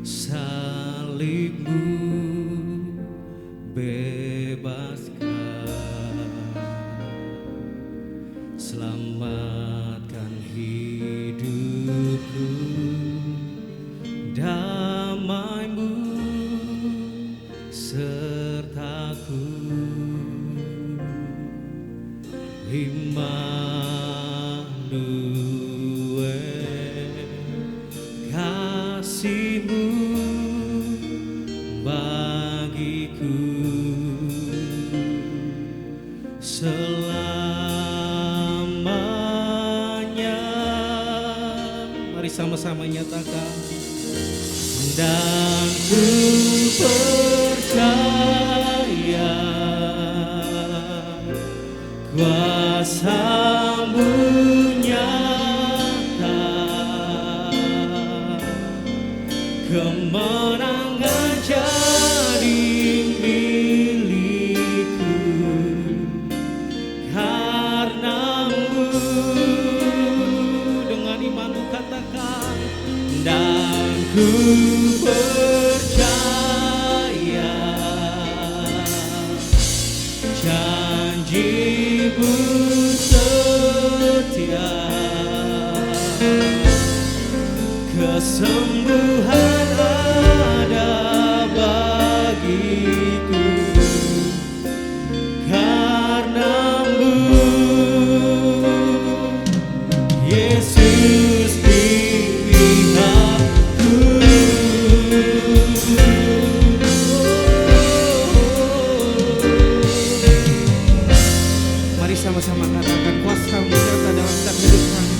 salibmu bebaskan, selamatkan hidupku, damai-Mu sertaku, Immanuel, kasih-Mu bagiku selamanya. Mari sama-sama nyatakan. Dan ku percaya kuasa-Mu nyata, kemenangan jadi milikku karena-Mu. Dengan imanmu katakan, dan ku percaya janji-Mu setia, kesembuhan ada bagiku karena-Mu, Yesus di pihakku. Mari sama-sama katakan, kuasa-Mu nyata dalam setiap hidup kami.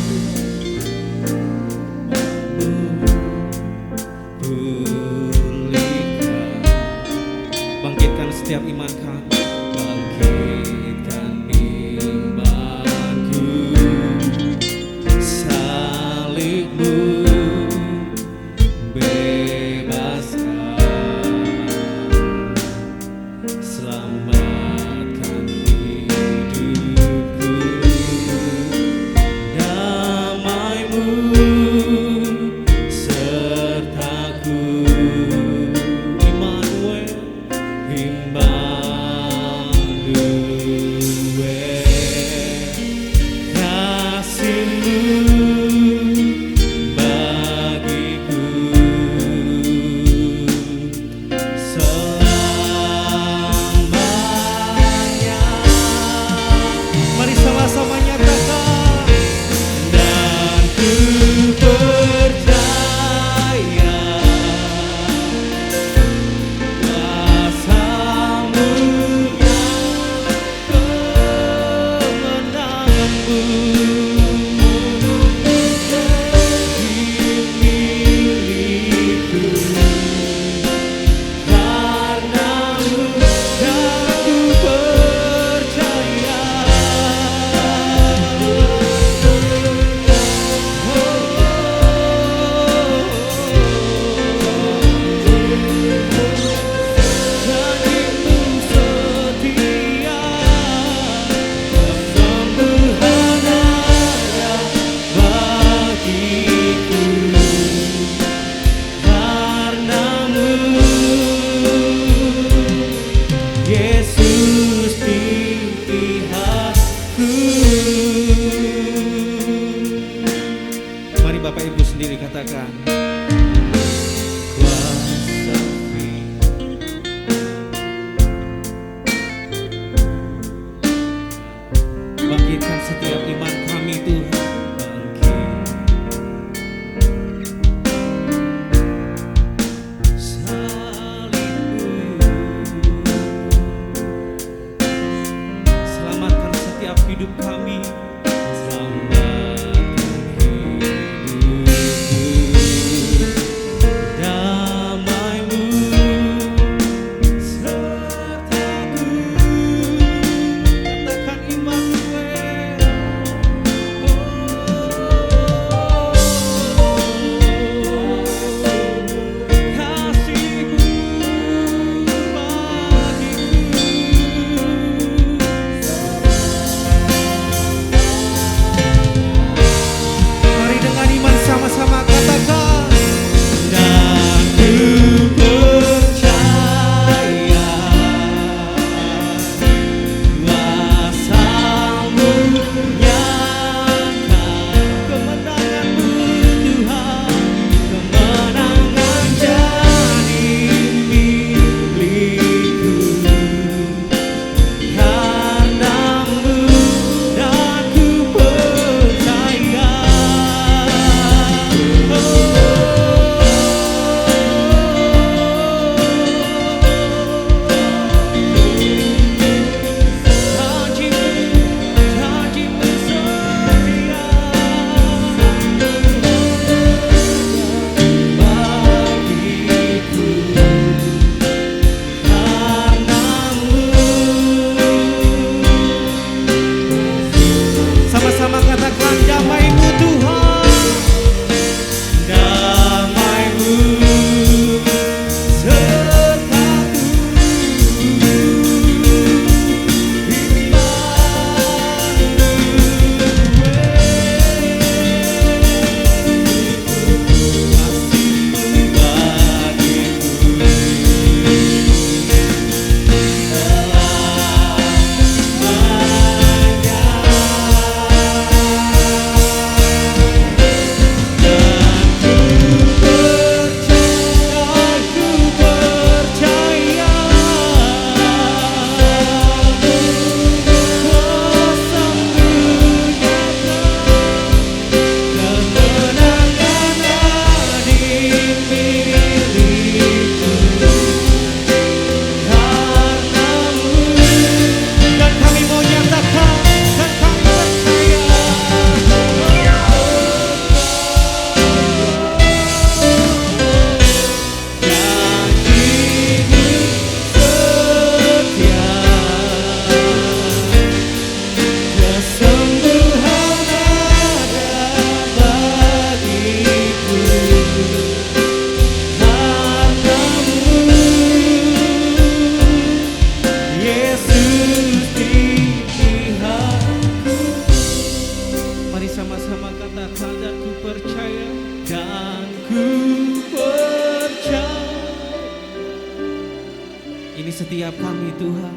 Ini setiap kami Tuhan.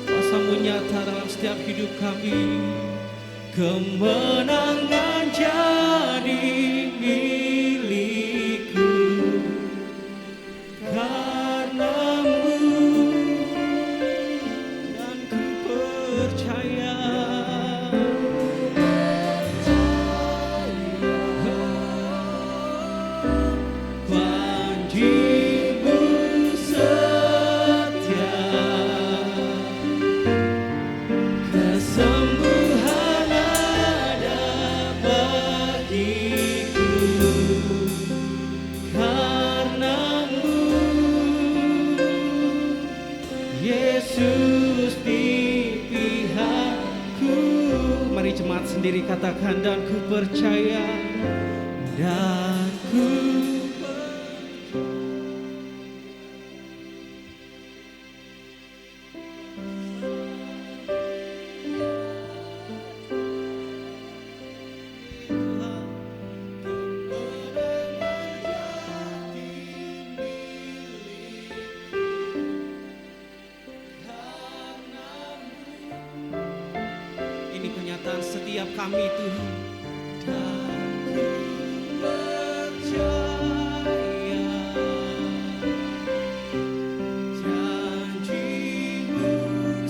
Kuasa-Mu nyata dalam setiap hidup kami. Kemenangan jadi milikku karena-Mu, dan ku percaya. Janji-Mu setia, kesembuhan ada bagiku karena-Mu, Yesus di pihakku. Mari jemaat sendiri katakan, dan ku percaya, dan ku ini kenyataan setiap kami Tuhan. Dan ku percaya, janji-Mu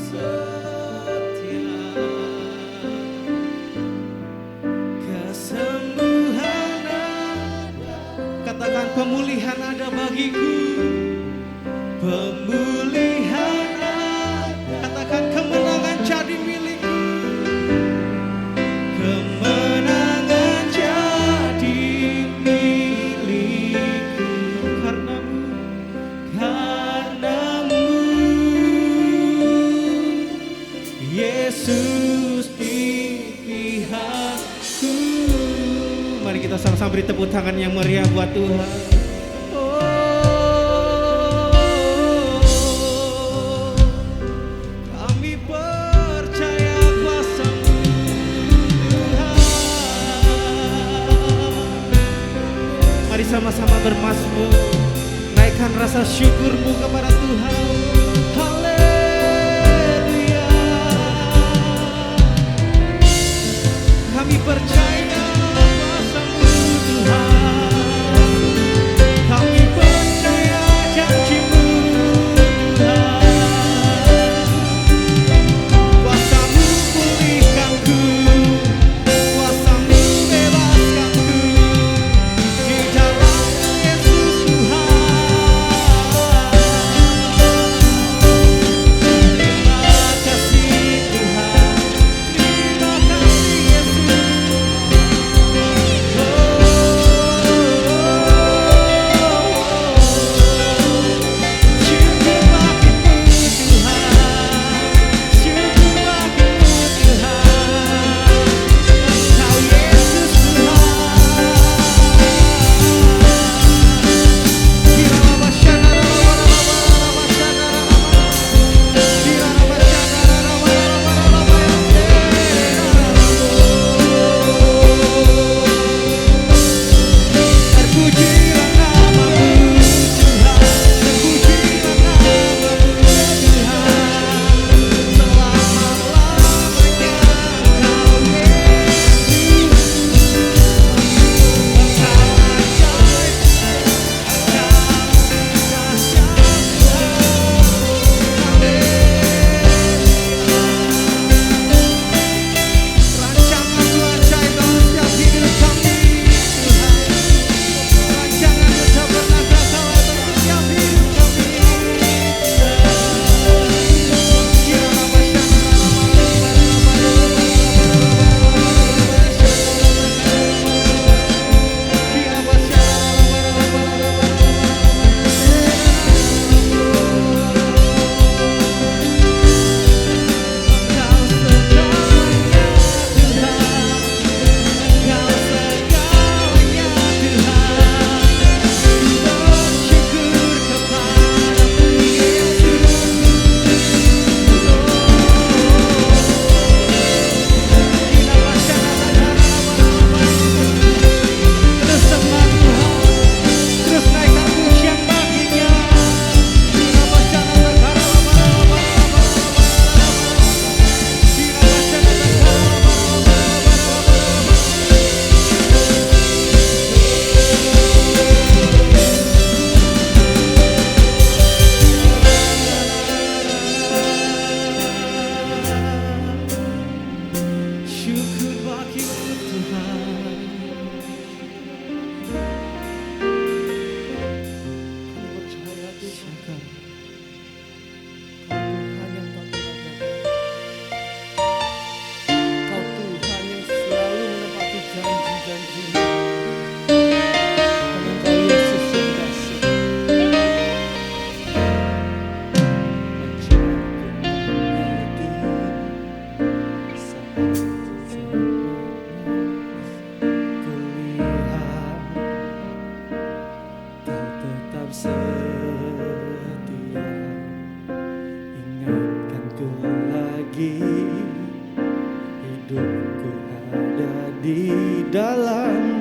setia, kesembuhan ada. Katakan, pemulihan ada bagiku. Pemulihan ada. Katakan, kemenangan jadi milikku. Kemenangan jadi milikku karena-Mu, karena-Mu, Yesus di pihakku. Mari kita sama-sama beri tepuk tangan yang meriah buat Tuhan. Kami percaya kuasa-Mu Tuhan. Mari sama-sama bermazmur, naikkan rasa syukur-Mu kepada Tuhan. Haleluya. Kami percaya kuasa-Mu Tuhan. Kami percaya janji-Mu Tuhan. Kuasa-Mu pulihkanku, kuasa-Mu bebaskanku di dalam Yesus Tuhan. Terima kasih Tuhan, terima kasih Yesus.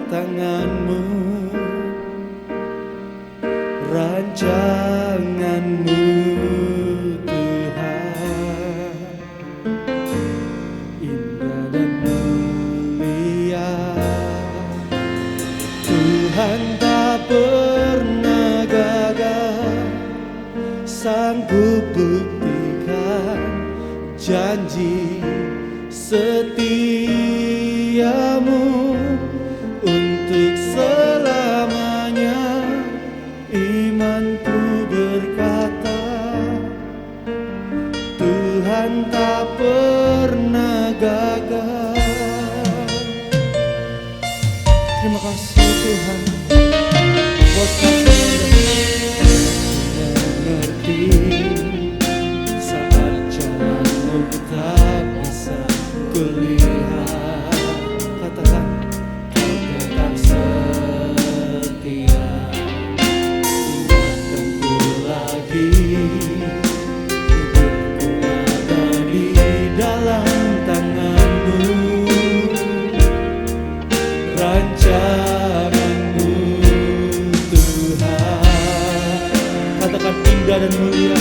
tangan-Mu, rancangan-Mu Tuhan, indah dan mulia. Tuhan tak pernah gagal, sanggup buktikan janji setiamu untuk selamanya. Imanku berkata, Tuhan tak pernah gagal. Terima kasih Tuhan, buat kasih mengerti saat jalanmu tak bisa kulihat. Katakan, Kau tetap setia. Ingatkanku lagi, hidupku ada di dalam tangan-Mu, rancangan-Mu Tuhan. Katakan indah dan mulia.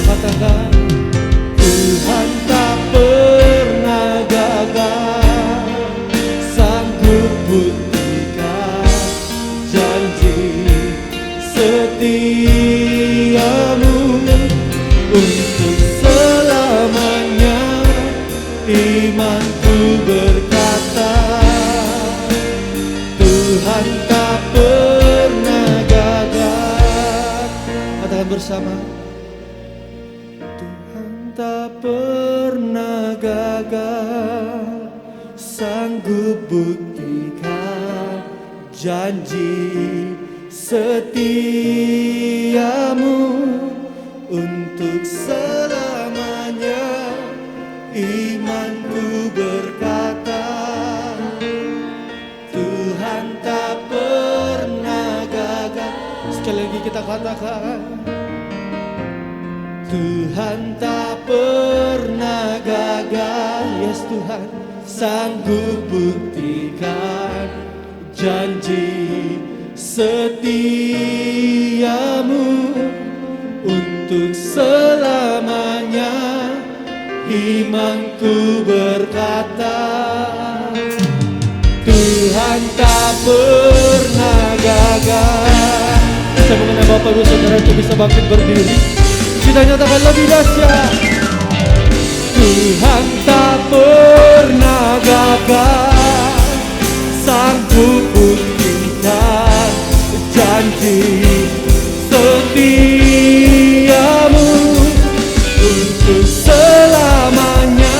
Katakan Tuhan tak pernah gagal, sanggup buktikan janji setiamu untuk selamanya. Imanku berkata, Tuhan tak pernah gagal. Katakan bersama, Tuhan tak pernah gagal, sanggup buktikan janji setiamu untuk selamanya. Imanku berkata, Tuhan tak pernah gagal. Sekali lagi kita katakan, Tuhan tak pernah gagal. Yes Tuhan, sanggup buktikan janji setiamu untuk selamanya. Imanku berkata, Tuhan tak pernah gagal. Saya mengenai Bapak Ibu Saudara itu bisa bangkit berdiri. Kita nyatakan lebih dahsyat. Tuhan tak pernah gagal, sanggup buktikan janji setiamu untuk selamanya.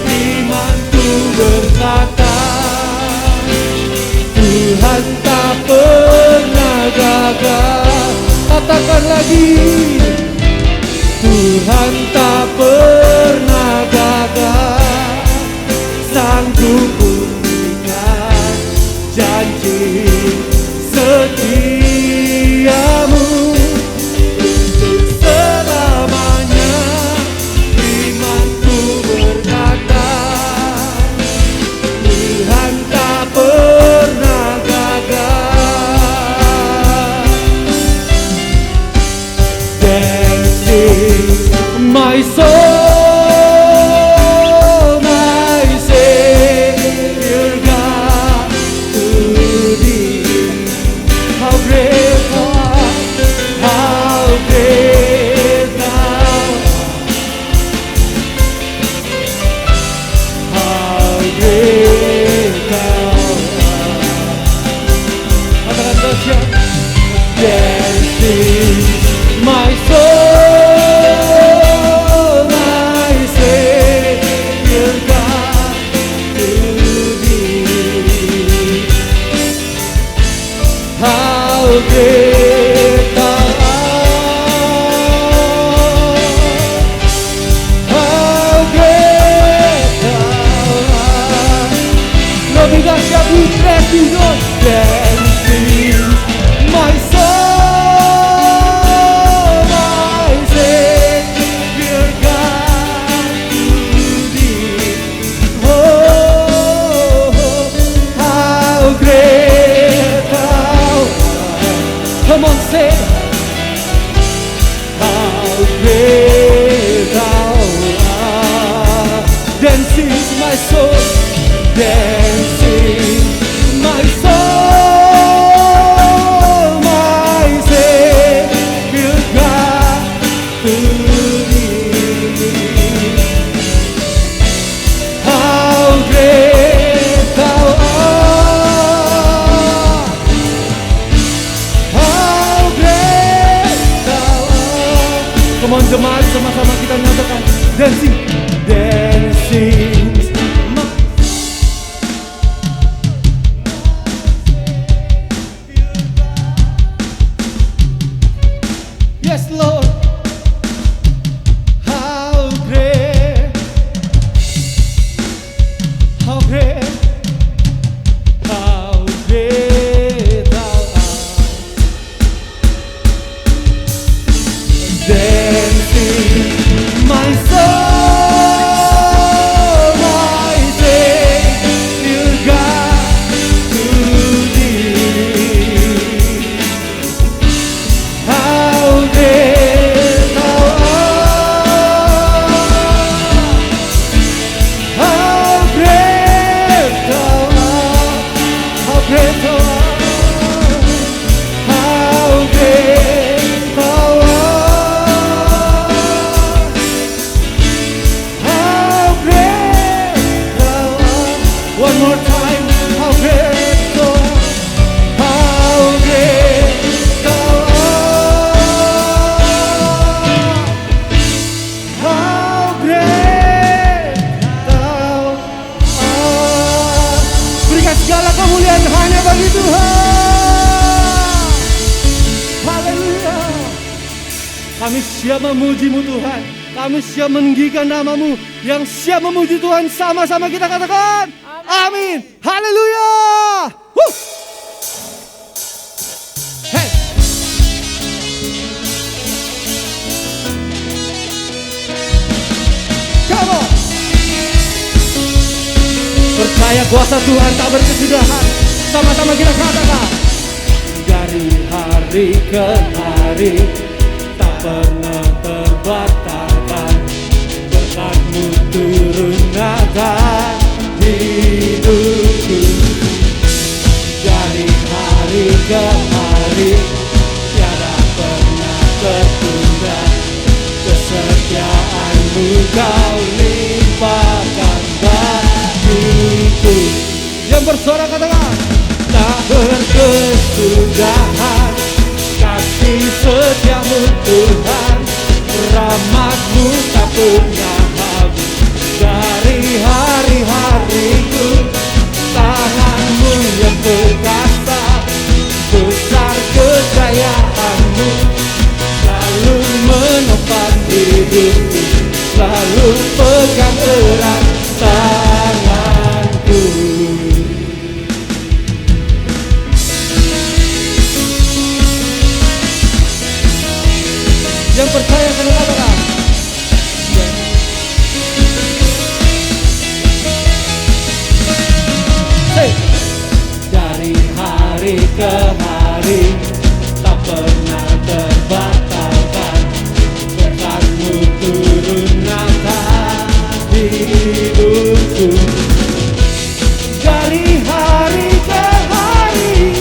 Imanku berkata, Tuhan tak pernah gagal. Katakan lagi, Tuhan tak pernah gagal, sanggup buktikan janji setiamu untuk selamanya. Imanku berkata, Tuhan tak pernah gagal. Dancing my soul, my Savior God, to Thee. How great Thou art, how great Thou art, how great Thou art. Katakan dahsyat. Dancing my soul, my Savior God, to Thee. How great Thou art, how great Thou art. Lebih dahsyat, we praise You, Lord. Dancing my soul, my Savior God, to Thee. Oh, great God, how great Thou art, how great Thou art. Berikan segala kemuliaan hanya bagi Tuhan. Haleluya. Kami siap memuji-Mu Tuhan. Kami siap meninggikan nama-Mu. Yang siap memuji Tuhan, sama-sama kita katakan amin. Haleluya. Hey. Come on. Percaya kuasa Tuhan tak berkesudahan. Sama-sama kita katakan. Dari hari ke hari tak pernah terbatalkan, berkat-Mu turun atas hidupku. Dari hari ke hari tiada pernah tertunda, kesetiaan-Mu Kau limpahkan bagiku. Yang bersorak katakan, tak berkesudahan kasih setia-Mu Tuhan, rahmat-Mu tak pernah habis. Dari hari-hariku, tangan-Mu yang perkasa, besar kejayaan-Mu selalu menopang hidupku, selalu pegang erat tanganku. Yang percaya kena katakan. Hey. Dari hari ke hari tak pernah terbatalkan, berkat-Mu turun atas hidupku. Dari hari ke hari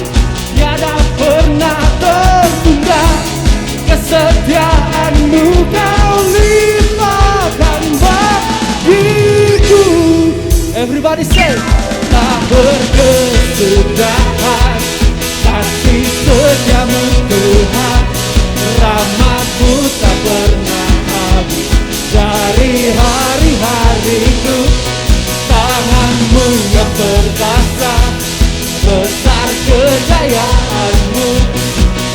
tiada pernah tertunda, kesetiaan-Mu Kau limpahkan bagiku. Everybody say, tak berkesudahan kasih setia-Mu Tuhan, rahmat-Mu tak pernah habis. Dari hari-hariku, tangan-Mu yang perkasa, besar kejayaan-Mu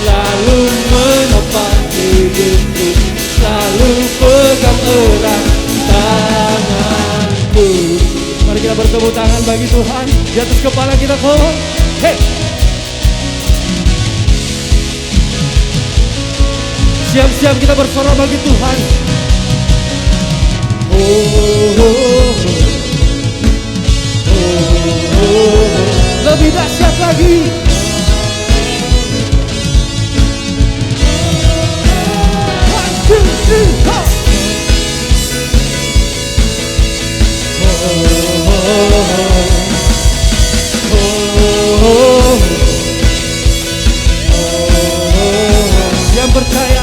selalu menopang hidupku, selalu pegang erat tanganku. Mari kita bertepuk tangan bagi Tuhan di atas kepala kita. Hey. Siap-siap kita bersorak bagi Tuhan. Oh, oh, oh. Oh, oh. Lebih dahsyat lagi. Yang percaya,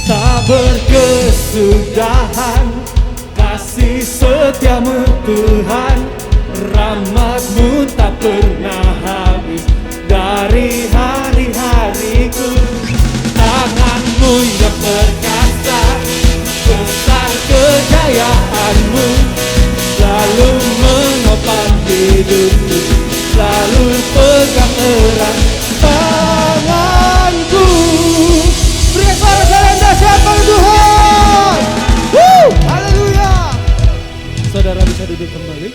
tak berkesudahan kasih setia-Mu Tuhan, rahmat-Mu tak pernah habis. Dari hari-hariku, tangan-Mu yang perkasa, besar kejayaan-Mu selalu menopang hidupku, selalu pegang erat tanganku. Beri suara kalian dahsyat bagi Tuhan. Haleluya. Saudara bisa duduk kembali.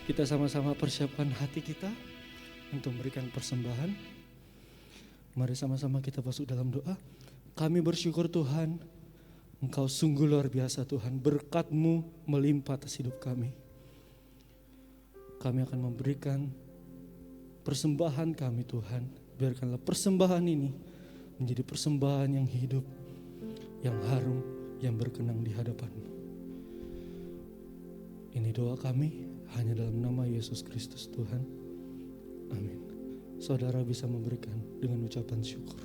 Kita sama-sama persiapkan hati kita untuk memberikan persembahan. Mari sama-sama kita masuk dalam doa. Kami bersyukur Tuhan, Engkau sungguh luar biasa Tuhan. Berkat-Mu melimpah atas hidup kami. Kami akan memberikan persembahan kami Tuhan. Biarkanlah persembahan ini menjadi persembahan yang hidup, yang harum, yang berkenan di hadapan-Mu. Ini doa kami hanya dalam nama Yesus Kristus Tuhan. Amin. Saudara bisa memberikan dengan ucapan syukur.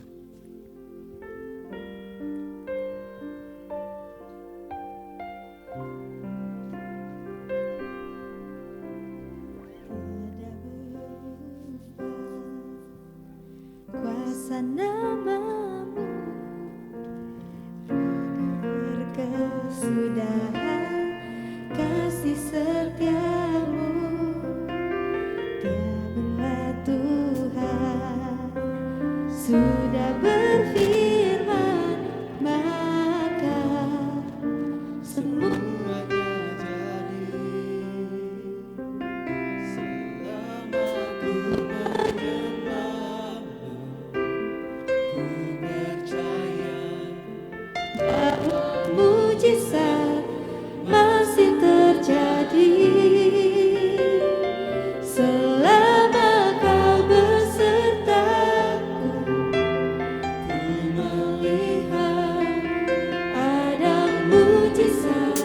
kuasa namamu, berkesudahan kasih setiamu. Dia benar Tuhan, sudah berfirman, maka semuanya jadi. Selama ku menyembahmu, ku percaya bahwa mujizat masih terjadi. Selama kau besertaku, ku melihat ada mujizat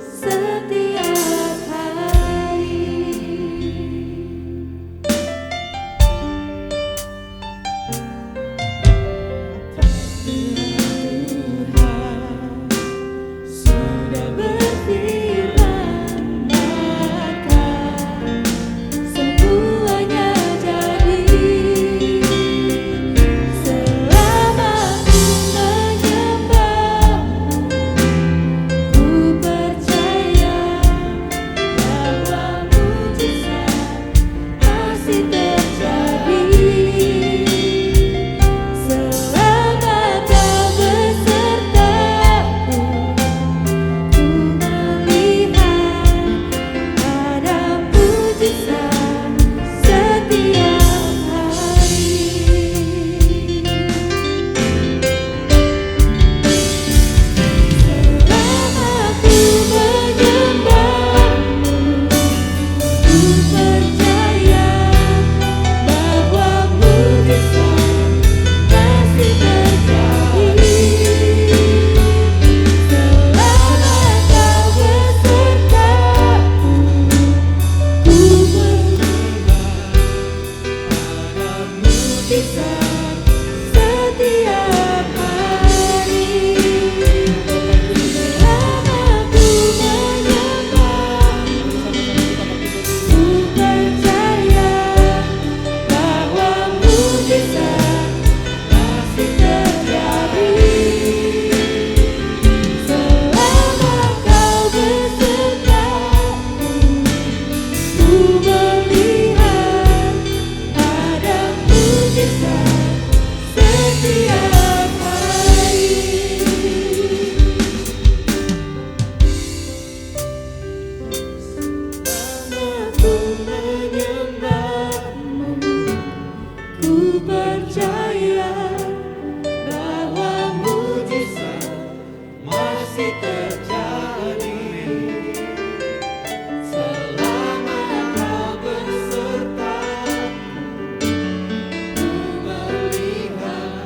setiap hari. Tuhan sudah berfirman, maka semuanya jadi. Selama ku menyembahmu, ku percaya bahwa mujizat masih terjadi. Selama kau besertaku, ku melihat ada mujizat setiap hari. Selama ku menyembahmu, ku percaya bahwa mujizat masih terjadi. Selama kau besertaku, ku melihat ada mujizat setiap hari. Selama ku menyembahmu, ku percaya bahwa mujizat masih terjadi. Selama kau besertaku, ku melihat ada mujizat setiap hari. Selama ku menyembahmu, ku percaya bahwa mujizat masih terjadi. Selama kau besertaku, ku melihat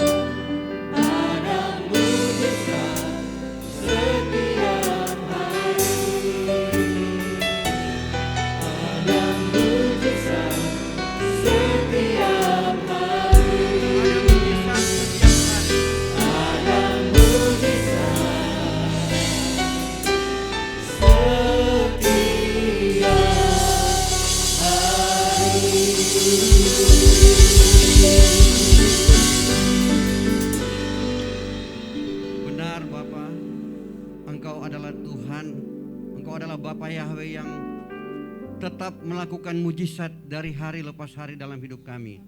ada mujizat setiap hari. Ada mujizat setiap hari. Ada mujizat Benar Bapa, Engkau adalah Tuhan, Engkau adalah Bapa Yahweh yang tetap melakukan mujizat dari hari lepas hari dalam hidup kami.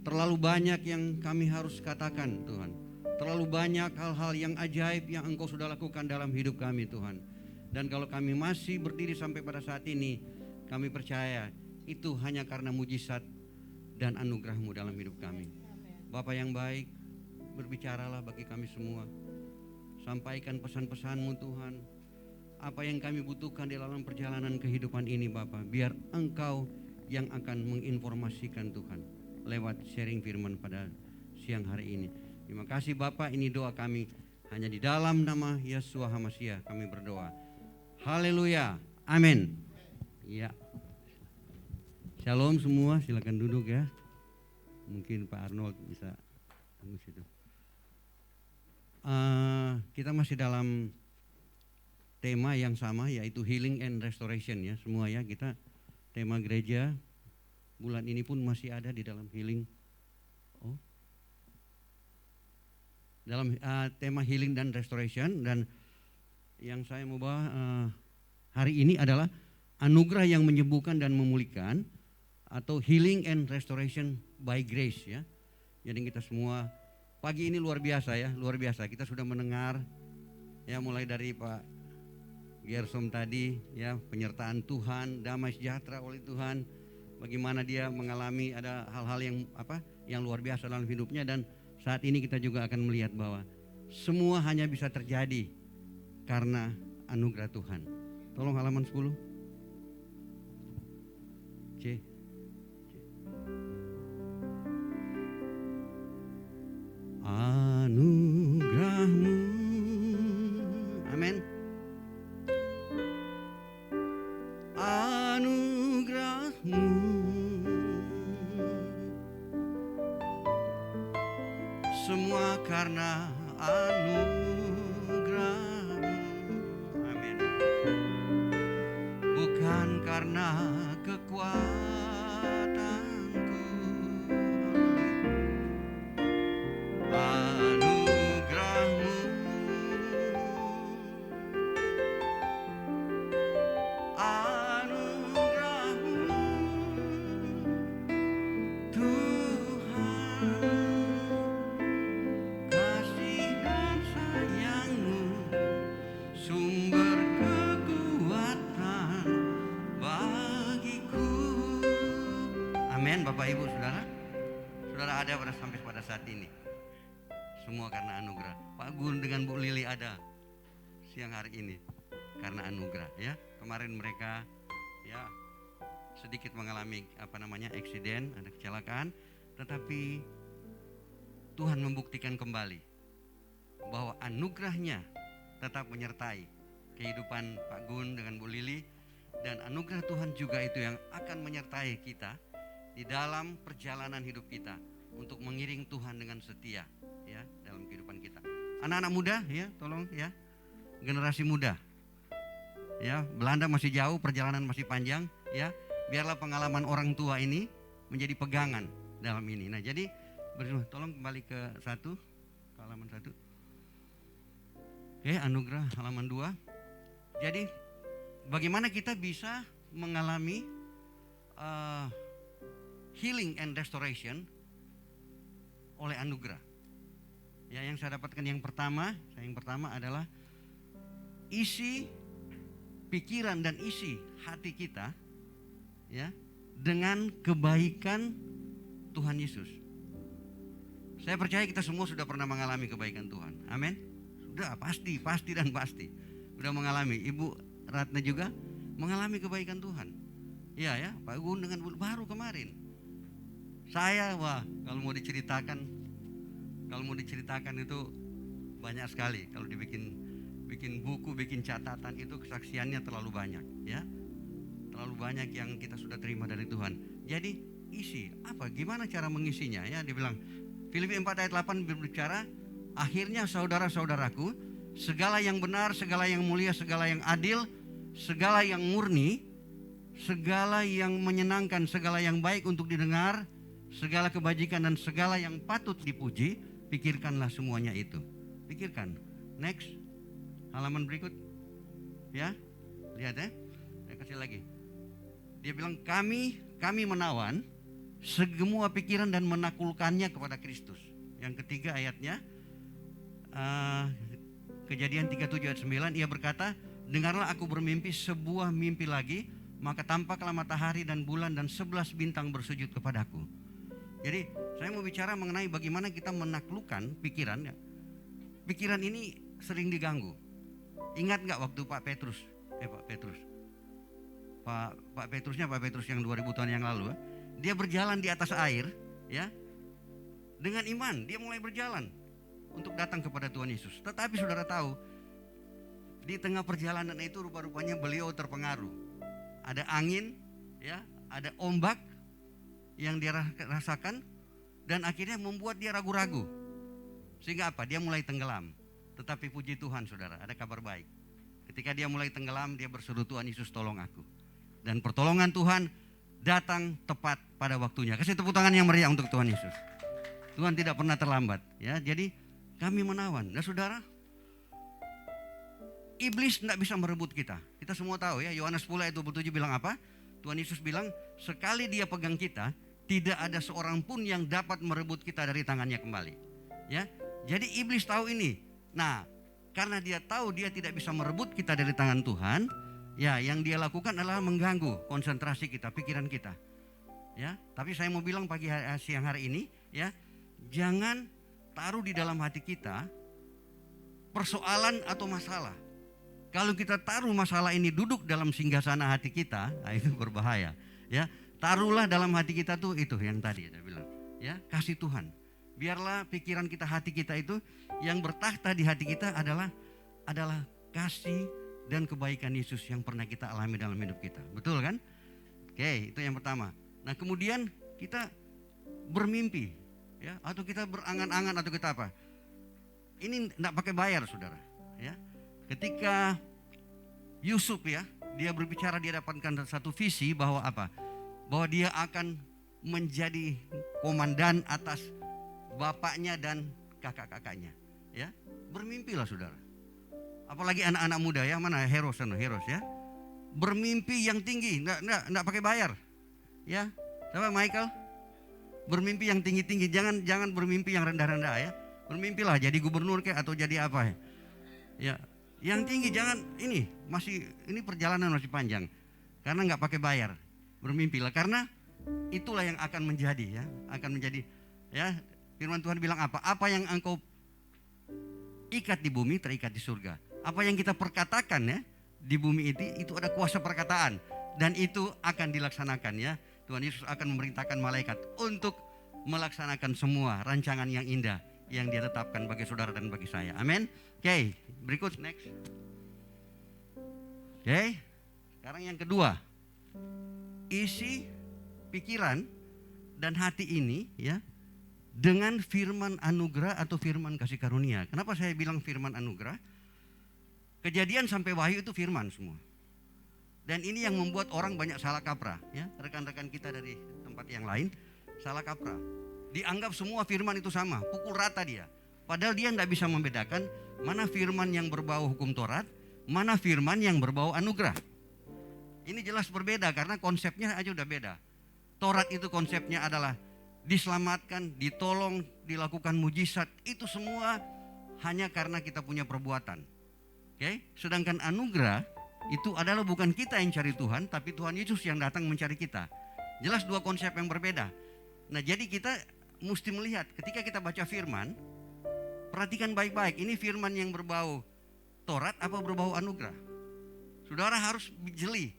Terlalu banyak yang kami harus katakan Tuhan, terlalu banyak hal-hal yang ajaib yang Engkau sudah lakukan dalam hidup kami Tuhan. Dan kalau kami masih berdiri sampai pada saat ini, kami percaya itu hanya karena mujizat dan anugerah-Mu dalam hidup kami. Bapa yang baik, berbicaralah bagi kami semua. Sampaikan pesan-pesan-Mu Tuhan. Apa yang kami butuhkan di dalam perjalanan kehidupan ini Bapa, biar Engkau yang akan menginformasikan Tuhan lewat sharing firman pada siang hari ini. Terima kasih Bapa, ini doa kami hanya di dalam nama Yeshua HaMashiach kami berdoa. Haleluya, amin. Ya. Shalom semua, silakan duduk ya. Mungkin Pak Arnold bisa tunggu situ. Kita masih dalam tema yang sama, yaitu healing and restoration ya semua ya. Kita tema gereja bulan ini pun masih ada di dalam healing. Oh, dalam tema healing dan restoration, dan yang saya mau bawa hari ini adalah anugerah yang menyembuhkan dan memulihkan, atau healing and restoration by grace ya. Jadi kita semua pagi ini luar biasa ya, luar biasa. Kita sudah mendengar ya, mulai dari Pak Gersom tadi ya, penyertaan Tuhan, damai sejahtera oleh Tuhan, bagaimana dia mengalami ada hal-hal yang luar biasa dalam hidupnya, dan saat ini kita juga akan melihat bahwa semua hanya bisa terjadi karena anugerah Tuhan. Tolong halaman 10. C. Anugerahmu, amin. Anugerahmu semua karena anugerahmu, amin. Bukan karena kekuatanku. Anugerahmu, anugerahmu Tuhan, kasih dan sayangmu, sumber kekuatan bagiku. Amin. Bapak Ibu Saudara, saudara ada sampai pada saat ini, semua karena anugerah. Pak Gun dengan Bu Lili ada siang hari ini karena anugerah ya. Kemarin mereka ya sedikit mengalami eksiden, ada kecelakaan, tetapi Tuhan membuktikan kembali bahwa anugerahnya tetap menyertai kehidupan Pak Gun dengan Bu Lili, dan anugerah Tuhan juga itu yang akan menyertai kita di dalam perjalanan hidup kita untuk mengiring Tuhan dengan setia ya dalam kehidupan kita. Anak-anak muda ya, tolong ya, generasi muda ya, Belanda masih jauh, perjalanan masih panjang ya, biarlah pengalaman orang tua ini menjadi pegangan dalam ini. Nah jadi tolong kembali ke halaman 1. Oke, anugerah halaman 2. Jadi bagaimana kita bisa mengalami healing and restoration oleh anugerah. Ya, yang saya dapatkan yang pertama adalah isi pikiran dan isi hati kita ya dengan kebaikan Tuhan Yesus. Saya percaya kita semua sudah pernah mengalami kebaikan Tuhan. Amin. Sudah pasti dan pasti. Sudah mengalami. Ibu Ratna juga mengalami kebaikan Tuhan. Iya ya, Pak Gun dengan baru kemarin. Saya kalau mau diceritakan itu banyak sekali. Kalau dibikin buku, bikin catatan, itu kesaksiannya terlalu banyak ya. Terlalu banyak yang kita sudah terima dari Tuhan. Jadi isi apa? Gimana cara mengisinya ya? Dia bilang Filipi 4 ayat 8 berbicara, akhirnya saudara-saudaraku, segala yang benar, segala yang mulia, segala yang adil, segala yang murni, segala yang menyenangkan, segala yang baik untuk didengar, segala kebajikan dan segala yang patut dipuji, pikirkanlah semuanya itu. Pikirkan. Next. Halaman berikut. Ya. Lihat ya. Saya kasih lagi. Dia bilang kami menawan semua pikiran dan menaklukkannya kepada Kristus. Yang ketiga ayatnya, Kejadian 37 ayat 9, ia berkata, dengarlah aku bermimpi sebuah mimpi lagi, maka tampaklah matahari dan bulan dan 11 bintang bersujud kepadaku. Jadi saya mau bicara mengenai bagaimana kita menaklukkan pikiran. Pikiran ini sering diganggu. Ingat gak waktu Pak Petrus yang 2000 tahun yang lalu, dia berjalan di atas air ya, dengan iman dia mulai berjalan untuk datang kepada Tuhan Yesus. Tetapi saudara tahu, di tengah perjalanan itu rupa-rupanya beliau terpengaruh. Ada angin ya, ada ombak yang dia rasakan, dan akhirnya membuat dia ragu-ragu. Sehingga apa? Dia mulai tenggelam. Tetapi puji Tuhan saudara, ada kabar baik. Ketika dia mulai tenggelam, dia berseru, Tuhan Yesus tolong aku. Dan pertolongan Tuhan datang tepat pada waktunya. Kasih tepuk tangan yang meriah untuk Tuhan Yesus. Tuhan tidak pernah terlambat ya. Jadi kami menawan. Nah saudara, iblis tidak bisa merebut kita. Kita semua tahu ya, Yohanes 10 ayat 27 bilang apa? Tuhan Yesus bilang, sekali dia pegang kita, tidak ada seorang pun yang dapat merebut kita dari tangannya kembali. Ya, jadi iblis tahu ini. Nah, karena dia tahu dia tidak bisa merebut kita dari tangan Tuhan, ya yang dia lakukan adalah mengganggu konsentrasi kita, pikiran kita. Ya, tapi saya mau bilang siang hari ini, ya, jangan taruh di dalam hati kita persoalan atau masalah. Kalau kita taruh masalah ini duduk dalam singgasana hati kita, nah itu berbahaya. Ya, taruhlah dalam hati kita tuh itu yang tadi saya bilang. Ya, kasih Tuhan. Biarlah pikiran kita, hati kita itu yang bertakhta di hati kita adalah kasih dan kebaikan Yesus yang pernah kita alami dalam hidup kita. Betul kan? Oke, itu yang pertama. Nah, kemudian kita bermimpi, ya, atau kita berangan-angan atau kita apa? Ini enggak pakai bayar, saudara. Ya. Ketika Yusuf ya, dia berbicara, dia dapatkan satu visi bahwa apa? Bahwa dia akan menjadi komandan atas bapaknya dan kakak-kakaknya. Ya, bermimpilah saudara. Apalagi anak-anak muda ya, mana heros ya. Bermimpi yang tinggi, enggak pakai bayar. Ya, coba Michael, bermimpi yang tinggi-tinggi, jangan bermimpi yang rendah-rendah ya. Bermimpilah jadi gubernur kayak atau jadi apa ya. Ya, yang tinggi jangan ini perjalanan masih panjang. Karena enggak pakai bayar. Bermimpilah karena itulah yang akan menjadi ya, ya. Firman Tuhan bilang apa? Apa yang engkau ikat di bumi terikat di surga. Apa yang kita perkatakan ya di bumi itu ada kuasa perkataan dan itu akan dilaksanakan ya. Tuhan Yesus akan memerintahkan malaikat untuk melaksanakan semua rancangan yang indah yang dia tetapkan bagi saudara dan bagi saya. Amin. Oke, berikut next. Oke, sekarang yang kedua. Isi pikiran dan hati ini ya dengan firman anugerah atau firman kasih karunia. Kenapa saya bilang firman anugerah? Kejadian sampai Wahyu itu firman semua. Dan ini yang membuat orang banyak salah kaprah ya. Rekan-rekan kita dari tempat yang lain salah kaprah. Dianggap semua firman itu sama, pukul rata dia. Padahal dia tidak bisa membedakan mana firman yang berbau hukum Taurat, mana firman yang berbau anugerah. Ini jelas berbeda karena konsepnya aja udah beda. Taurat itu konsepnya adalah diselamatkan, ditolong, dilakukan mujizat. Itu semua hanya karena kita punya perbuatan. Oke? Sedangkan anugerah itu adalah bukan kita yang cari Tuhan, tapi Tuhan Yesus yang datang mencari kita. Jelas dua konsep yang berbeda. Nah, jadi kita mesti melihat ketika kita baca firman, perhatikan baik-baik, ini firman yang berbau Taurat apa berbau anugerah. Saudara harus jeli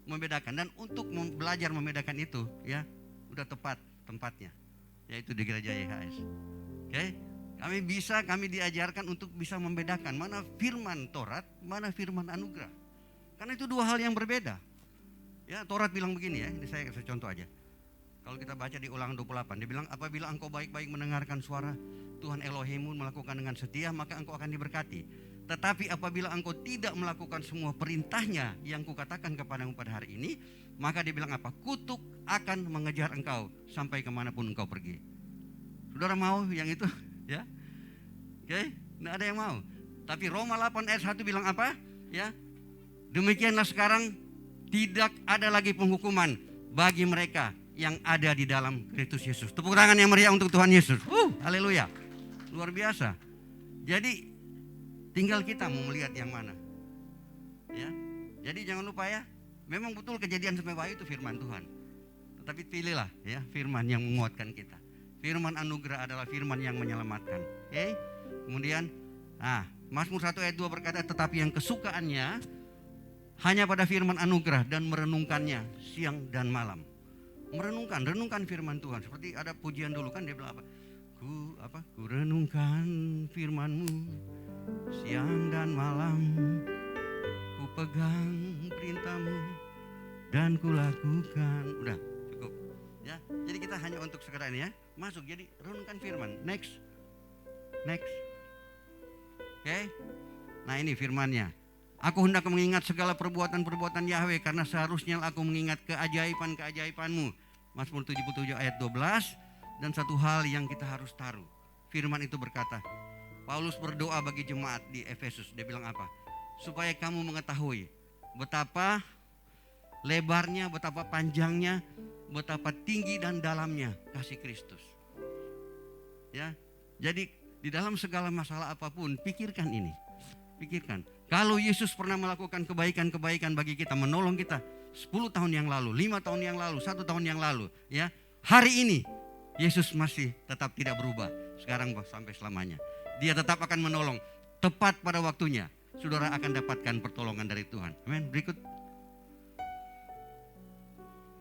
membedakan, dan untuk belajar membedakan itu ya udah tepat tempatnya, yaitu di gereja YHS. Oke? Kami diajarkan untuk bisa membedakan mana firman Taurat, mana firman anugerah. Karena itu dua hal yang berbeda. Ya, Taurat bilang begini ya, ini saya kasih contoh aja. Kalau kita baca di Ulangan 28, dia bilang apabila engkau baik-baik mendengarkan suara Tuhan Elohimmu melakukan dengan setia, maka engkau akan diberkati. Tetapi apabila engkau tidak melakukan semua perintahnya yang kukatakan kepadamu pada hari ini, maka dia bilang apa? Kutuk akan mengejar engkau sampai kemanapun engkau pergi. Saudara mau yang itu? Ya, oke? Nggak ada yang mau. Tapi Roma 8 ayat 1 bilang apa? Ya, demikianlah sekarang tidak ada lagi penghukuman bagi mereka yang ada di dalam Kristus Yesus. Tepuk tangan yang meriah untuk Tuhan Yesus. Haleluya. Luar biasa. Jadi tinggal kita mau melihat yang mana. Ya. Jadi jangan lupa ya, memang betul kejadian sampai Wahyu itu firman Tuhan. Tetapi pilihlah ya firman yang menguatkan kita. Firman anugerah adalah firman yang menyelamatkan. Oke? Kemudian Mazmur 1 ayat 2 berkata, tetapi yang kesukaannya hanya pada firman anugerah dan merenungkannya siang dan malam. Renungkan firman Tuhan. Seperti ada pujian dulu kan dia bilang apa? Ku renungkan firman-Mu siang dan malam, ku pegang perintah-Mu dan ku lakukan. Udah cukup ya. Jadi kita hanya untuk sekedar ini ya masuk. Jadi renungkan firman. Next. Oke. Nah ini firmannya. Aku hendak mengingat segala perbuatan-perbuatan Yahweh, karena seharusnya aku mengingat keajaiban-keajaiban-Mu. Mazmur 77 ayat 12. Dan satu hal yang kita harus taruh, firman itu berkata, Paulus berdoa bagi jemaat di Efesus. Dia bilang apa? Supaya kamu mengetahui betapa lebarnya, betapa panjangnya, betapa tinggi dan dalamnya kasih Kristus. Ya, jadi di dalam segala masalah apapun, pikirkan ini. Pikirkan, kalau Yesus pernah melakukan kebaikan-kebaikan bagi kita, menolong kita 10 tahun yang lalu, 5 tahun yang lalu, 1 tahun yang lalu, ya, hari ini Yesus masih tetap tidak berubah, sekarang sampai selamanya. Dia tetap akan menolong, tepat pada waktunya. Saudara akan dapatkan pertolongan dari Tuhan. Amin. Berikut.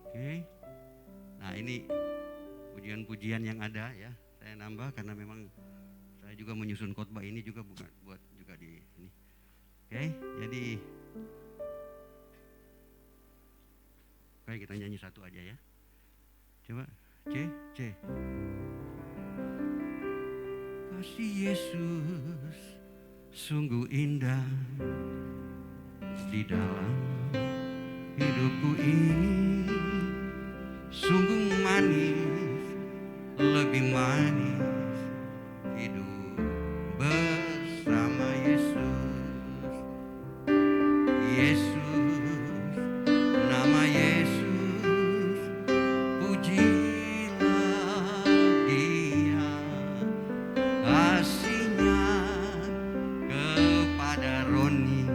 Oke. Nah, ini pujian-pujian yang ada ya. Saya nambah karena memang saya juga menyusun khotbah ini juga bukan buat juga di ini. Oke, jadi kita nyanyi satu aja ya. Coba C. Kasih Yesus sungguh indah di dalam hidupku ini, sungguh manis, lebih manis hidup bersama Yesus. Yesus, nama Yesus, pujilah Dia, kasihnya kepada Roni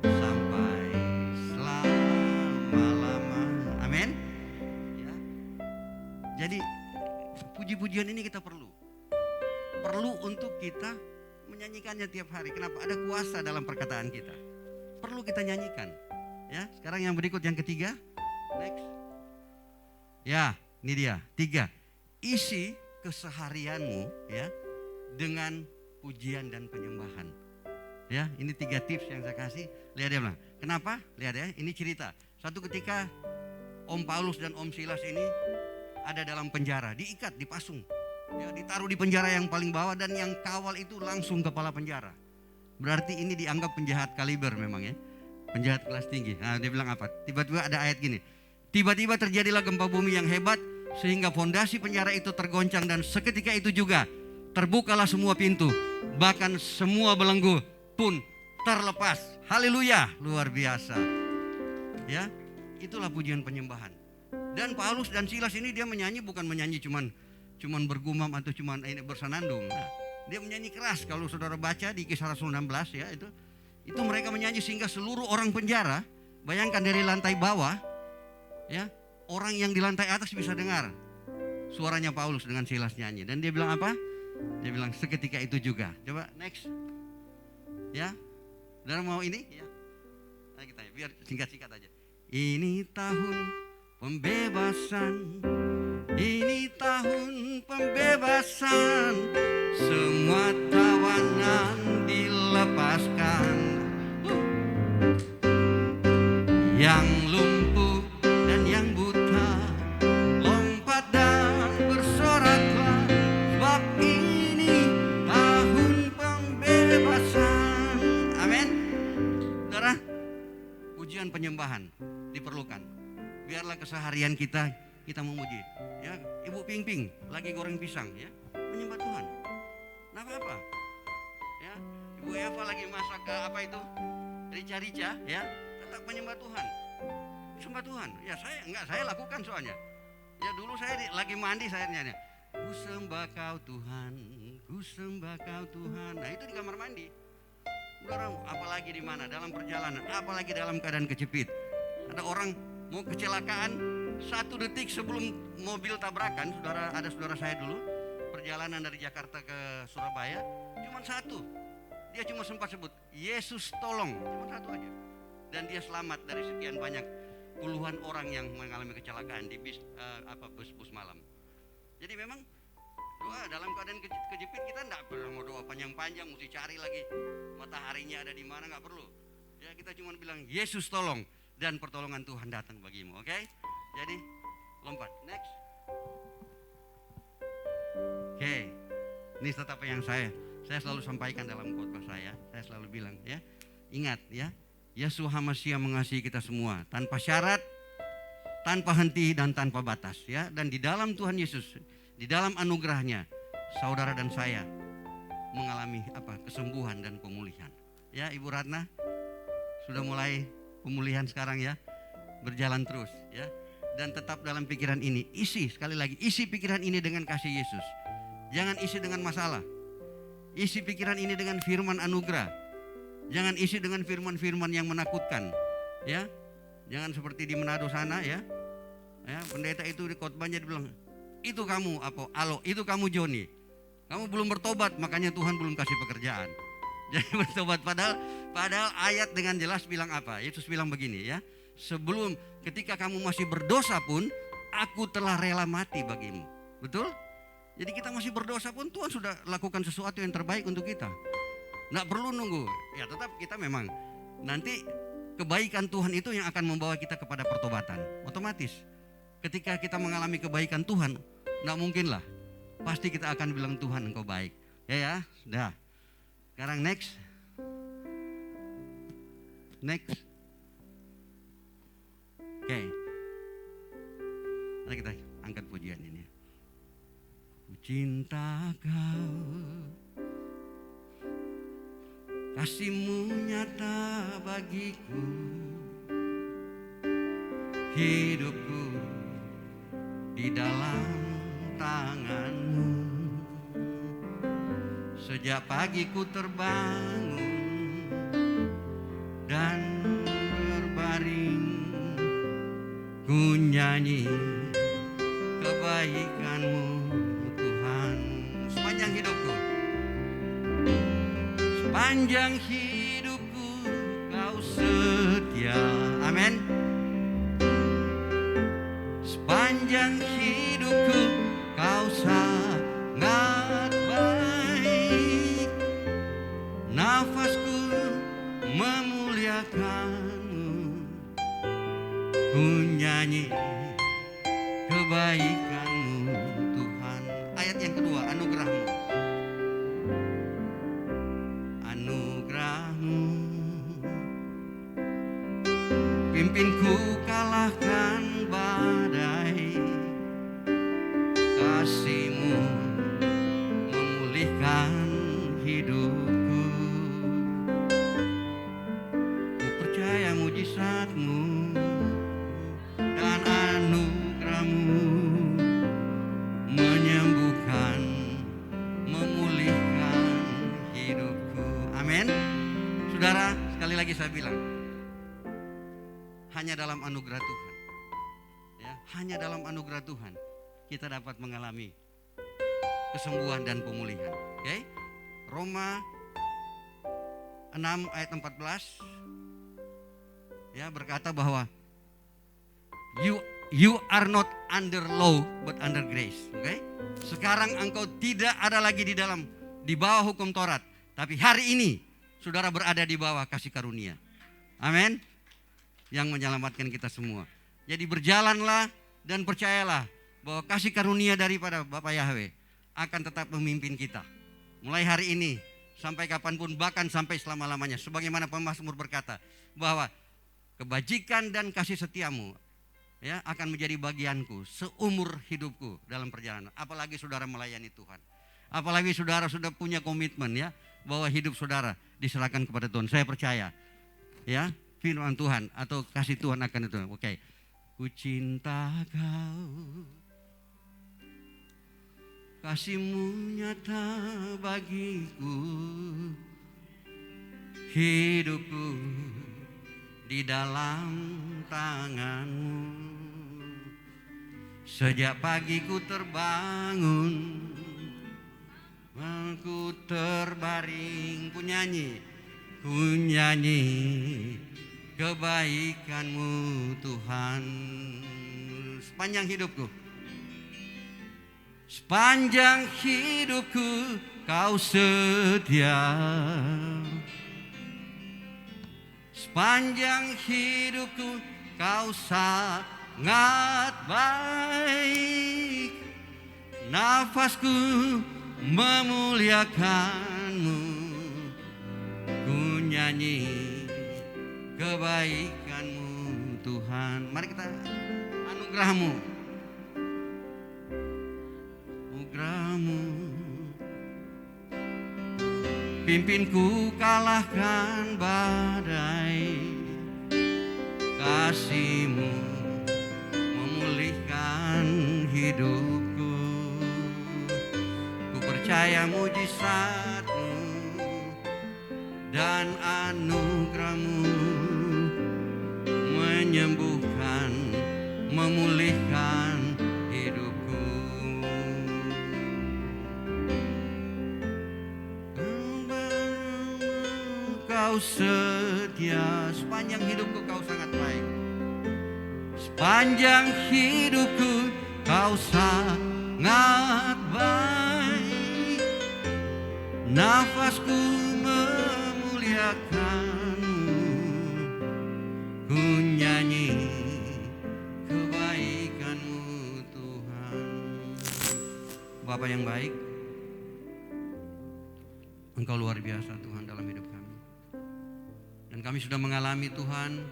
sampai selama-lama. Amin. Ya. Jadi puji-pujian ini kita perlu untuk kita menyanyikannya tiap hari. Kenapa? Ada kuasa dalam perkataan kita. Perlu kita nyanyikan. Ya, sekarang yang berikut yang ketiga. Next. Ya, ini dia. 3. Isi keseharianmu ya dengan pujian dan penyembahan. Ya, ini 3 tips yang saya kasih. Lihat dia bilang. Kenapa? Lihat ya, ini cerita. Satu ketika Om Paulus dan Om Silas ini ada dalam penjara, diikat, dipasung. Ya, ditaruh di penjara yang paling bawah dan yang kawal itu langsung kepala penjara. Berarti ini dianggap penjahat kaliber memang ya. Penjahat kelas tinggi. Nah, dia bilang apa? Tiba-tiba ada ayat gini. Tiba-tiba terjadilah gempa bumi yang hebat sehingga fondasi penjara itu tergoncang dan seketika itu juga terbukalah semua pintu. Bahkan semua belenggu pun terlepas. Haleluya, luar biasa. Ya, itulah pujian penyembahan. Dan Paulus dan Silas ini dia menyanyi bukan menyanyi cuman bergumam atau cuman ini bersenandung. Nah, dia menyanyi keras. Kalau saudara baca di Kisah Rasul 16 ya, itu mereka menyanyi sehingga seluruh orang penjara, bayangkan dari lantai bawah ya, orang yang di lantai atas bisa dengar suaranya Paulus dengan Silas nyanyi. Dan dia bilang apa? Dia bilang seketika itu juga. Coba next. Ya. Saudara mau ini? Ya. Nah, kita ya, biar singkat-singkat aja. Ini tahun pembebasan. Ini tahun pembebasan, semua tawanan dilepaskan. Yang lumpuh dan yang buta lompat dan bersoraklah, sebab ini tahun pembebasan. Amin. Saudara, pujian penyembahan diperlukan. Biarlah keseharian kita memuji. Ya, Ibu Ping lagi goreng pisang ya, menyembah Tuhan. Nah, apa? Ya, Ibu Eva lagi masak apa itu? Rica-rica ya, tetap menyembah Tuhan. Sembah Tuhan. Ya, saya lakukan soalnya. Ya, dulu saya lagi mandi saya nyanyi. Ku sembah Kau Tuhan, ku sembah Kau Tuhan. Nah, itu di kamar mandi. Saudara, apalagi di mana? Dalam perjalanan, apalagi dalam keadaan kejepit. Ada orang mau kecelakaan, 1 detik sebelum mobil tabrakan, ada saudara saya dulu perjalanan dari Jakarta ke Surabaya, cuma 1. Dia cuma sempat sebut Yesus tolong, cuma 1 aja. Dan dia selamat dari sekian banyak puluhan orang yang mengalami kecelakaan di bus malam. Jadi memang doa dalam keadaan kejepit kita enggak perlu mau doa panjang-panjang, mesti cari lagi mataharinya ada di mana, enggak perlu. Ya, kita cuma bilang Yesus tolong dan pertolongan Tuhan datang bagimu, oke? Jadi lompat, next. Oke, ini tetap yang saya selalu sampaikan dalam khotbah saya selalu bilang ya, ingat ya, Yeshua HaMashiach mengasihi kita semua tanpa syarat, tanpa henti dan tanpa batas ya. Dan di dalam Tuhan Yesus, di dalam anugerahnya, saudara dan saya mengalami kesembuhan dan pemulihan. Ya, Ibu Ratna sudah mulai pemulihan sekarang ya, berjalan terus ya. Dan tetap dalam pikiran ini, sekali lagi, isi pikiran ini dengan kasih Yesus. Jangan isi dengan masalah. Isi pikiran ini dengan firman anugerah. Jangan isi dengan firman-firman yang menakutkan. Ya, jangan seperti di Manado sana ya. Ya, pendeta itu di khotbahnya dibilang, itu kamu itu kamu Joni. Kamu belum bertobat, makanya Tuhan belum kasih pekerjaan. Jadi bertobat, padahal ayat dengan jelas bilang apa? Yesus bilang begini ya. Ketika kamu masih berdosa pun, aku telah rela mati bagimu. Betul? Jadi kita masih berdosa pun Tuhan sudah lakukan sesuatu yang terbaik untuk kita. Nggak perlu nunggu. Ya tetap kita memang nanti kebaikan Tuhan itu yang akan membawa kita kepada pertobatan. Otomatis. Ketika kita mengalami kebaikan Tuhan, nggak mungkin lah. Pasti kita akan bilang Tuhan engkau baik. Ya, dah. Sekarang next. Oke. Mari kita angkat pujian ini. Ku cinta kau, kasih-Mu nyata bagiku, hidupku di dalam tangan-Mu. Sejak pagi ku terbangun dan berbaring, ku nyanyi kebaikan-Mu Tuhan. Sepanjang hidupku, sepanjang hidupku Kau setia. Amin. Sepanjang hidupku Kau sangat baik, nafasku memuliakan-Mu, ku nyanyi kebaikan-Mu Tuhan. Ayat yang kedua, anugerah-Mu. Anugerah-Mu pimpinku kalahkan badai, kasih-Mu memulihkan hidupku. Ku percaya mujizat-Mu dan anugerah-Mu menyembuhkan, memulihkan hidupku. Amin. Saudara, sekali lagi saya bilang, hanya dalam anugerah Tuhan, ya, hanya dalam anugerah Tuhan kita dapat mengalami kesembuhan dan pemulihan. Oke? Roma 6 ayat 14 ya berkata bahwa you are not under law but under grace. Oke? Sekarang engkau tidak ada lagi di bawah hukum Taurat, tapi hari ini saudara berada di bawah kasih karunia. Amin. Yang menyelamatkan kita semua. Jadi berjalanlah dan percayalah bahwa kasih karunia daripada Bapa Yahweh akan tetap memimpin kita. Mulai hari ini sampai kapanpun, bahkan sampai selama-lamanya. Sebagaimana pemazmur berkata bahwa kebajikan dan kasih setiamu ya akan menjadi bagianku seumur hidupku dalam perjalanan. Apalagi saudara melayani Tuhan. Apalagi saudara sudah punya komitmen ya bahwa hidup saudara diserahkan kepada Tuhan. Saya percaya ya firman Tuhan atau kasih Tuhan akan itu. Oke. Ku cinta Kau, kasih-Mu nyata bagiku, hidupku di dalam tangan-Mu. Sejak pagi ku terbangun, aku terbaring, ku nyanyi kebaikan-Mu Tuhan. Sepanjang hidupku, sepanjang hidupku Kau setia. Sepanjang hidupku Kau sangat baik, nafasku memuliakan-Mu, ku nyanyi kebaikan-Mu Tuhan. Mari kita anugerah-Mu, anugerah-Mu Pimpinku kalahkan badai, kasih-Mu memulihkan hidupku. Ku percaya mujizat-Mu dan anugerah-Mu menyembuhkan, memulihkan hidupku. Kau setia, sepanjang hidupku Kau sangat baik. Sepanjang hidupku Kau sangat baik. Nafasku memuliakan-Mu, ku nyanyi kebaikan-Mu Tuhan. Bapa yang baik, Engkau luar biasa Tuhan dalam hidup kami. Dan kami sudah mengalami Tuhan,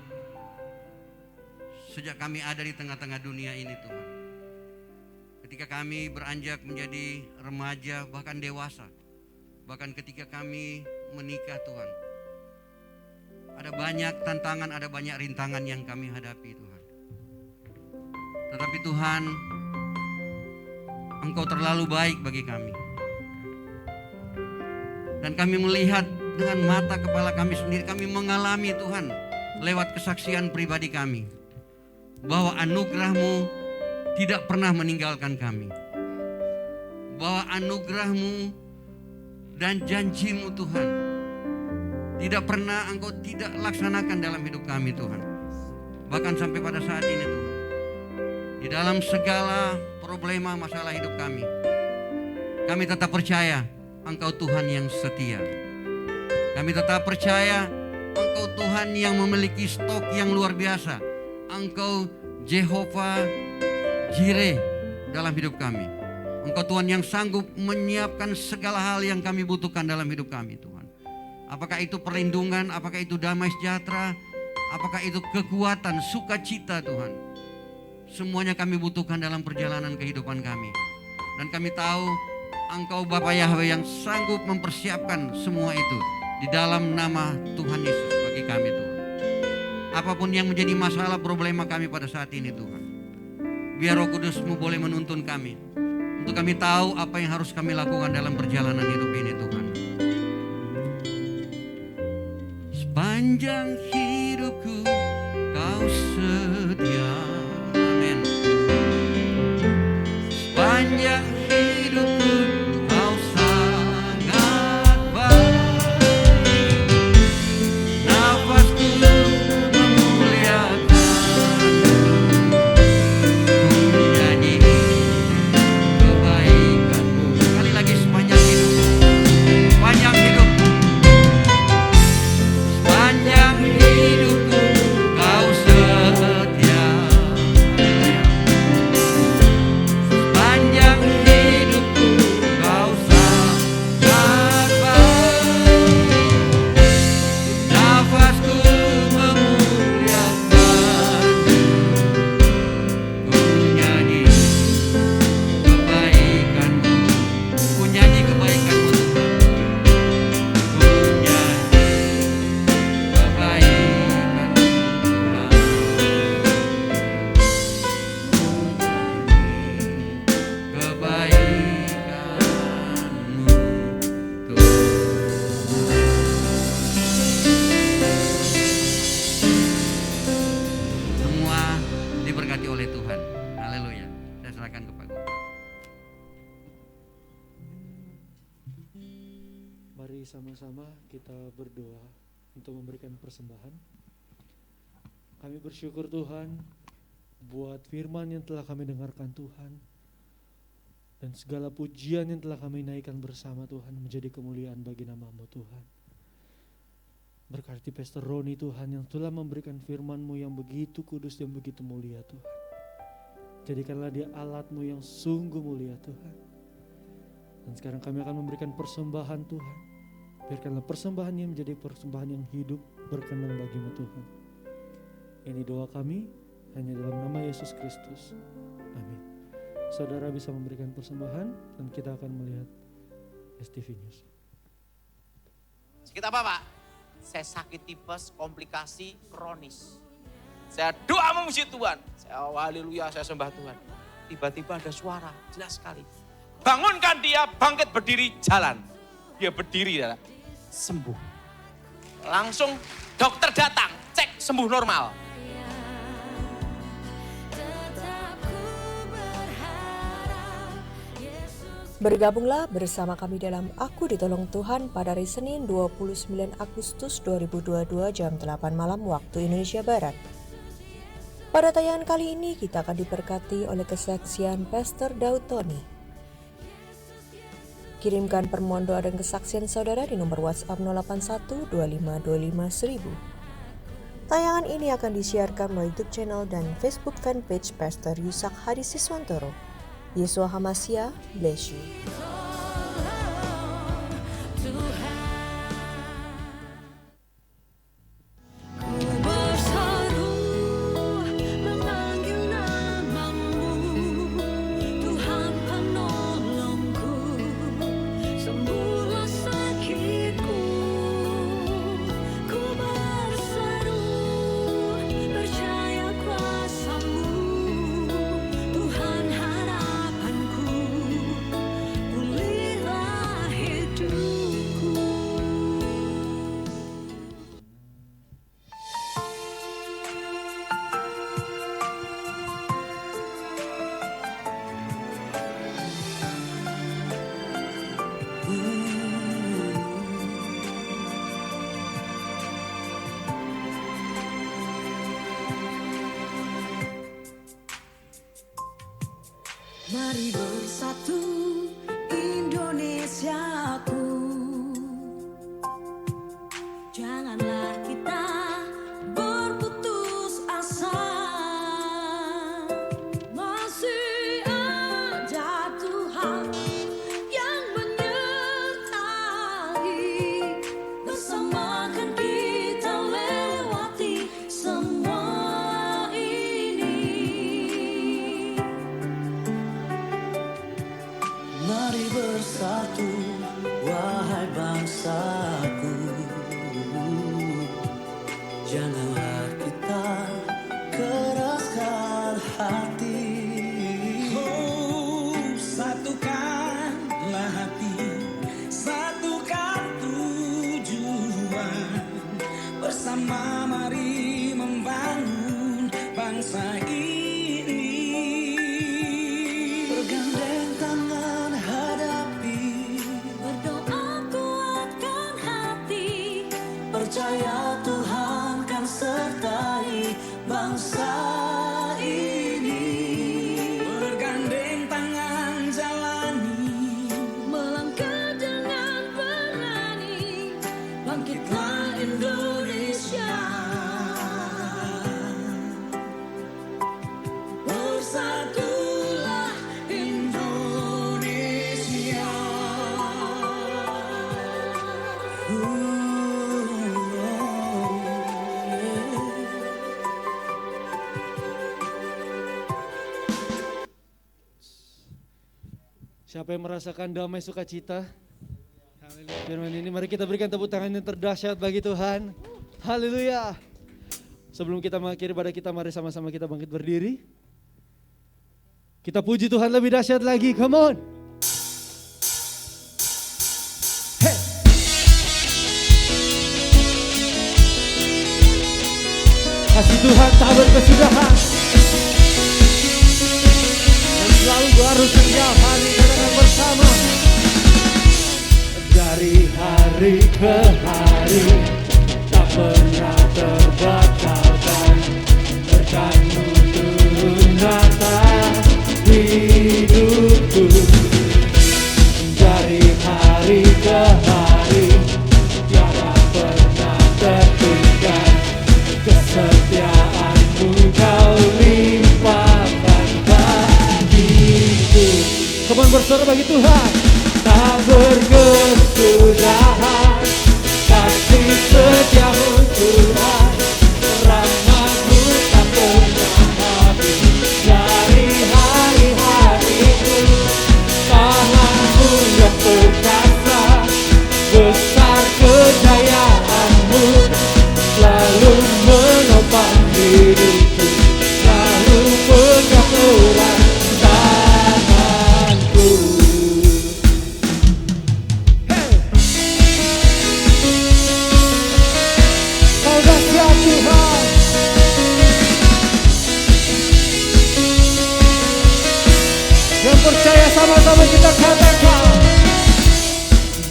sejak kami ada di tengah-tengah dunia ini Tuhan. Ketika kami beranjak menjadi remaja bahkan dewasa, bahkan ketika kami menikah Tuhan, ada banyak tantangan, ada banyak rintangan yang kami hadapi Tuhan. Tetapi Tuhan, Engkau terlalu baik bagi kami. Dan kami melihat dengan mata kepala kami sendiri, kami mengalami Tuhan lewat kesaksian pribadi kami, bahwa anugerah-Mu tidak pernah meninggalkan kami. Bahwa anugerah-Mu dan janji-Mu Tuhan tidak pernah Engkau tidak laksanakan dalam hidup kami Tuhan. Bahkan sampai pada saat ini Tuhan, di dalam segala problema masalah hidup kami tetap percaya Engkau Tuhan yang setia. Kami tetap percaya Engkau Tuhan yang memiliki stok yang luar biasa. Engkau Jehovah Jireh dalam hidup kami. Engkau Tuhan yang sanggup menyiapkan segala hal yang kami butuhkan dalam hidup kami Tuhan. Apakah itu perlindungan, apakah itu damai sejahtera, apakah itu kekuatan, sukacita Tuhan. Semuanya kami butuhkan dalam perjalanan kehidupan kami. Dan kami tahu Engkau Bapa Yahweh yang sanggup mempersiapkan semua itu di dalam nama Tuhan Yesus bagi kami Tuhan. Apapun yang menjadi masalah problema kami pada saat ini Tuhan, biar Roh Kudus-Mu boleh menuntun kami, untuk kami tahu apa yang harus kami lakukan dalam perjalanan hidup ini Tuhan. Sepanjang hidupku Kau setia, amin. Sepanjang hidupku Kau sangat baik. Nafasku memuliakan, ku nyanyi kebaikan-Mu. Sekali lagi, sepanjang hidup, sepanjang hidup, sepanjang hidupku Kau setia. Sepanjang hidupku Kau sangat baik. Nafasku memuliakan, ku nyanyi kebaikan-Mu. Ku nyanyi kebaikan-Mu Tuhan. Ku nyanyi kebaikan-Mu Tuhan. Kebaikan-Mu Tuhan. Semua diberkati oleh Tuhan. Haleluya. Saya serahkan kepada Guru. Mari sama-sama kita berdoa untuk memberikan persembahan. Kami bersyukur Tuhan buat firman yang telah kami dengarkan Tuhan, dan segala pujian yang telah kami naikkan bersama Tuhan menjadi kemuliaan bagi nama-Mu Tuhan. Berkati Pastor Roni Tuhan yang telah memberikan firman-Mu yang begitu kudus dan begitu mulia Tuhan. Jadikanlah dia alat-Mu yang sungguh mulia Tuhan. Dan sekarang kami akan memberikan persembahan Tuhan. Biarkanlah persembahannya menjadi persembahan yang hidup berkenan bagi-Mu Tuhan. Ini doa kami hanya dalam nama Yesus Kristus. Amin. Saudara bisa memberikan persembahan dan kita akan melihat STV News. Sakit apa Pak? Saya sakit tipes, komplikasi, kronis. Saya doa memuji Tuhan. Saya haleluya, saya sembah Tuhan. Tiba-tiba ada suara, jelas sekali. Bangunkan dia, bangkit berdiri, jalan. Dia berdiri, sembuh. Langsung dokter datang, cek sembuh normal. Bergabunglah bersama kami dalam Aku Ditolong Tuhan pada hari Senin 29 Agustus 2022 jam 8 malam waktu Indonesia Barat. Pada tayangan kali ini kita akan diberkati oleh kesaksian Pastor Daud Tony. Kirimkan permohonan doa dan kesaksian saudara di nomor WhatsApp 08125251000. Tayangan ini akan disiarkan melalui YouTube channel dan Facebook fanpage Pastor Yusak Hadi Siswantoro. Yesua Hamasia, bless you. Mari bersatu Indonesiaku, janganlah kita berputus asa. Masih ada Tuhan yang menyertai, bersama kan kita lewati semua. Mari bersatu, wahai bangsaku, janganlah kita keraskan hati. Oh, satukanlah hati, satukan tujuan, bersama mari membangun bangsa ini. Bergandeng tangan hadapi, Berdoa kuatkan hati, percaya Tuhan kan sertai bangsa ini. Bergandeng tangan jalani, melangkah dengan berani, bangkitlah Indonesia. bersatulah Indonesia. Siapa yang merasakan damai sukacita? Firman ini mari kita berikan tepuk tangan yang terdahsyat bagi Tuhan. Haleluya. Sebelum kita mengakhiri ibadah kita, mari sama-sama kita bangkit berdiri. Kita puji Tuhan lebih dahsyat lagi, come on. Hey. Kasih Tuhan tak berkesudahan, dan selalu baru setiap hari kita bersama. Dari hari ke hari tak pernah terbatalkan, berkat-Mu turun nyata hidupku. Dari hari ke hari tiada pernah tertukar, kesetiaan-Mu Kau limpahkan bagiku. Kembali bersorak bagi Tuhan. Tak berkesudahan kasih setiamu Tuhan, rahmat-Mu tak pernah habis. Dari hari-hariku tangan-Mu yang perkasa, besar kejayaan percaya sama-sama kita katakan.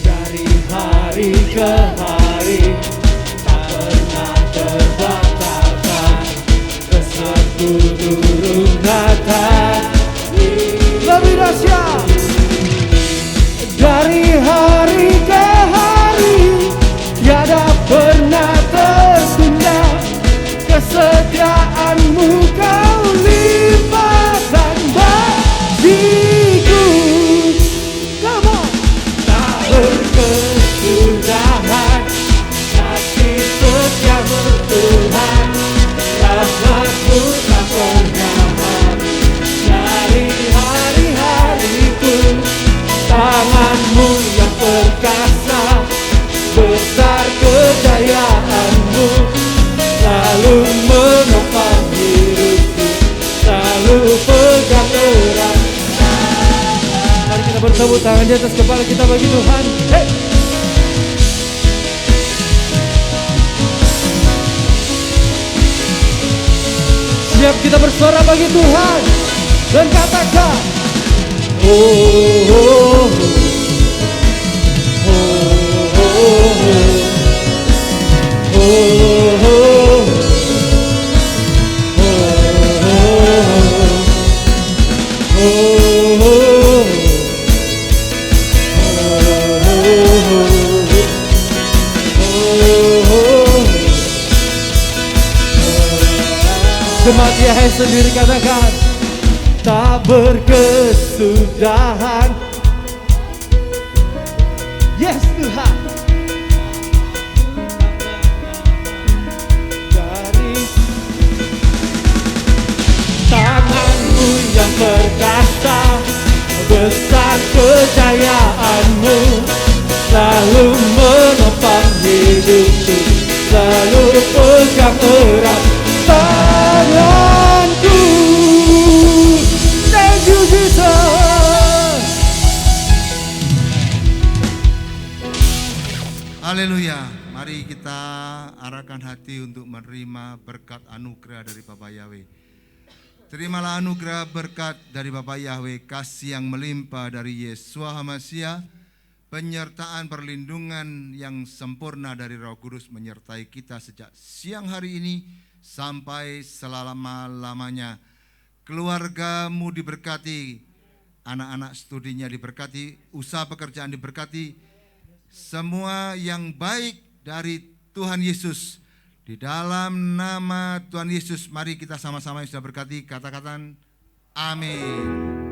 Dari hari ke hari tak pernah terbatalkan, bersatu turun datang. Lebih dahsyat. Dari hari ke hari tiada pernah tertunda, kesetiaanmu kau limpahkan bagiku. Come on. Tak berkesudahan kasih setiamu Tuhan, rahmat-Mu tak pernah habis. Dari hari-hariku tangan-Mu yang perkasa, besar kejayaan-Mu selalu menopang hidupku, selalu pegang erat. Mari kita bertepuk tangan di atas kepala kita bagi Tuhan. Hey! Siap kita bersuara bagi Tuhan dan katakan, oh, oh, oh, oh, oh, oh, oh, oh. Jemaat Yahya sendiri katakan, tak berkesudahan. Yes Tuhan. Dari tangan-Mu yang perkasa, besar kejayaan-Mu selalu menopang hidupku, selalu pegang erat tanganku. Thank you Jesus. Haleluya. Mari kita arahkan hati untuk menerima berkat anugerah dari Bapa Yahweh. Terimalah anugerah berkat dari Bapa Yahweh, kasih yang melimpah dari Yesua HaMasiah, penyertaan perlindungan yang sempurna dari Roh Kudus menyertai kita sejak siang hari ini sampai selama-lamanya. Keluargamu diberkati, anak-anak studinya diberkati, usaha pekerjaan diberkati, semua yang baik dari Tuhan Yesus. Di dalam nama Tuhan Yesus, mari kita sama-sama yang sudah berkati, katakan amin.